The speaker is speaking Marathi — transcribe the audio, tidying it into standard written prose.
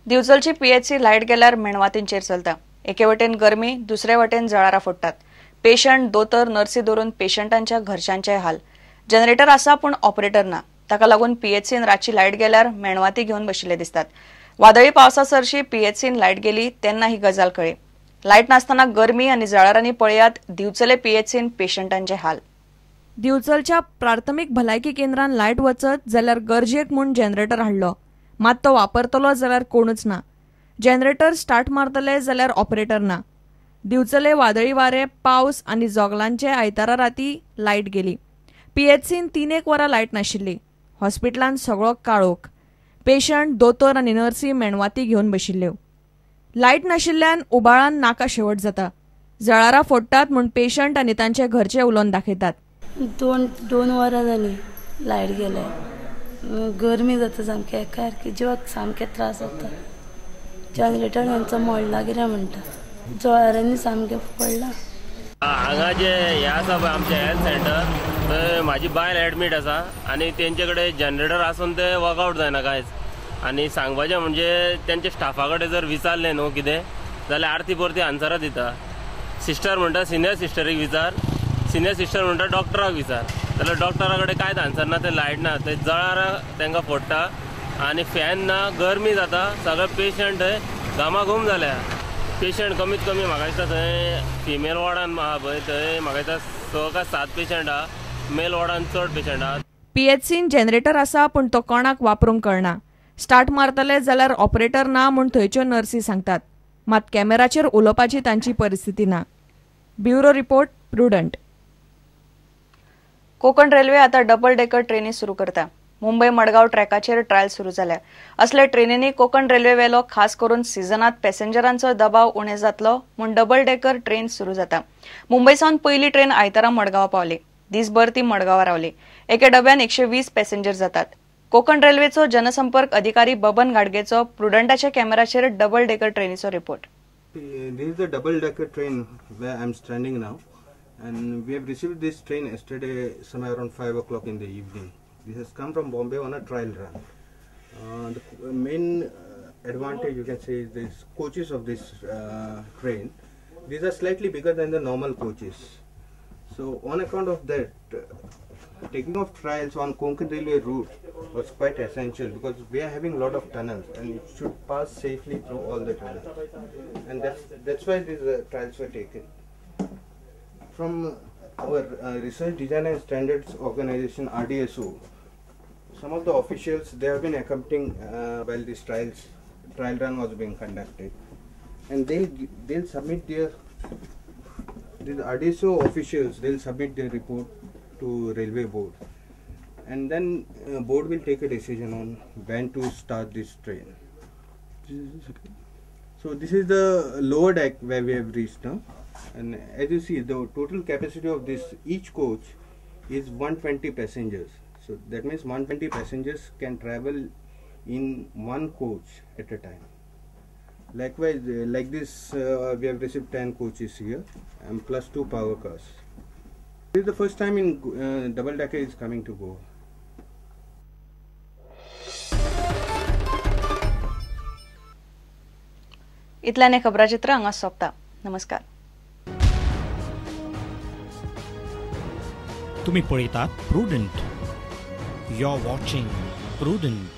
दिवचलची पीएचसी लाईट गेल्यार मेणवातींचेर चलता। एके वटेन गरमी, दुसरे वटेन जळारां फोडटात। पेशंट, दोतोर, नर्सी धरून पेशंटांच्या घरच्यांचे हाल। जनरेटर आसा पूण ऑपरेटर ना, ताका लागून पीएचसीन रातची लाईट गेल्यार मेणवाती घेवन बशिल्ले दिसतात। वादळी पावसा सरशी पीएचसीन लाईट गेली तेन्ना ही गजाल कळ्ळी। लाईट नासतना गरमी आनी जळारांनी पळयात दिवचले पीएचसीन पेशंटांचे हाल। दिवचलच्या प्राथमीक भलायकी केंद्रान लाईट वचत जाल्यार गरजेक म्हूण जनरेटर हाडलो, मात तो वापरतलो जाल्यार कोणूच ना। जनरेटर स्टार्ट मारतले जाल्यार ऑपरेटर ना। दिवचले वादळी वारे, पावस आनी जोगलांचे आयतारा राती लाईट गेली। पीएचसीन 3 वरां लाईट नाशिल्ली। हॉस्पिटलांत सगळो काळोख। पेशंट, दोतोर आनी नर्सी मेणवाती घेवन बशिल्ल्यो। लाईट नाशिल्ल्यान उबाळान नाका शेवट जाता। जळारां फोडटात म्हूण पेशंट आनी तांचे घरचे उलोवन दाखयतात। दोन वरां जालीं लायट गेले। गरमी जाता सामकें, एका जिवाक सामके त्रास जाता। जनरेटर हेंचो मोडला कितें म्हणटा, जळारांनी सामकें पडला। हांगा जे हे आसा पळय आमचें हेल्थ सेंटर, थंय म्हाजी बायल एडमीट आसा आनी तेंचे कडेन जनरेटर आसून ते वर्कआवट जायना कांयच। आनी सांगपाचें म्हणजे तेंच्या स्टाफा कडेन जर विचारलें न्हू कितें जाल्यार आरती परती आन्सरां दिता। सिस्टर म्हणटा सिनियर सिस्टरीक विचार, सिनियर सिस्टर म्हणटा डॉक्टराक विचार, जाल्यार डॉक्टरा कडेन कांयच आन्सर ना। ते लायट ना, ते जळारां तांकां फोडटा आनी फॅन ना, गरमी जाता, सगळे पेशंट थंय घामाघूम जाल्या। पेशंट कमीत कमी म्हाका दिसता थंय फिमेल वॉर्डान आहा पळय, थंय म्हाका दिसता 6 का 7 पेशंट आहा। मेल वॉर्डान चड पेशंट आहा। पीएचसीन जनरेटर आसा पूण तो कोणाक वापरूंक कळना। स्टार्ट मारतले जाल्यार ऑपरेटर ना म्हूण थंयच्यो नर्सी सांगतात, मात कॅमेराचेर उलोवपाची तांची परिस्थिती ना। Bureau report, prudent. Konkan railway आता डबल डेकर ट्रेनी सुरू करता। मुंबई मडगांव ट्रॅकाचेर ट्रायल सुरू जाल्या। असले ट्रेनींनी कोकण रेल्वे वेलो खास करून सिजनात पॅसेंजरांचो दबाव उणे जातलो म्हूण डबल डेकर ट्रेन सुरू जाता। मुंबयसावन पयली ट्रेन आयतारा मडगांव पावली। दिसभर ती मडगांवां रावली। एके डब्यान 120 पॅसेंजर जातात। कोकण रेल्वेचो जनसंपर्क अधिकारी बबन गाडगेचो प्रुडंटाच्या कॅमेराचेर डबल डेकर ट्रेनीचो report. This is the double decker train where I'm standing now, and we have received this train yesterday somewhere around 5 o'clock in the evening. This has come from Bombay on a trial run. The main advantage you can say is these coaches of this train. These are slightly bigger than the normal coaches. So on account of that, taking off trials on Konkan Railway route was quite essential because we are having a lot of tunnels and it should pass safely through all the tunnels. And that's why these trials were taken. From our Research Design and Standards Organization RDSO, some of the officials, they have been accompanying while this trial run was being conducted, and they'll submit these RDSO officials, they'll submit their report to Railway Board, and then board will take a decision on when to start this train. So this is the lower deck where we have reached now, and as you see, the total capacity of this each coach is 120 passengers. So that means 120 passengers can travel in one coach at a time. Likewise, like this, we have received 10 coaches here, and plus 2 power cars. This is the first time in double decker is coming to Goa. इतल्याने खबराचित्र हांगा सोंपता। नमस्कार। तुम्ही पळयतात प्रुडंट। You're watching Prudent.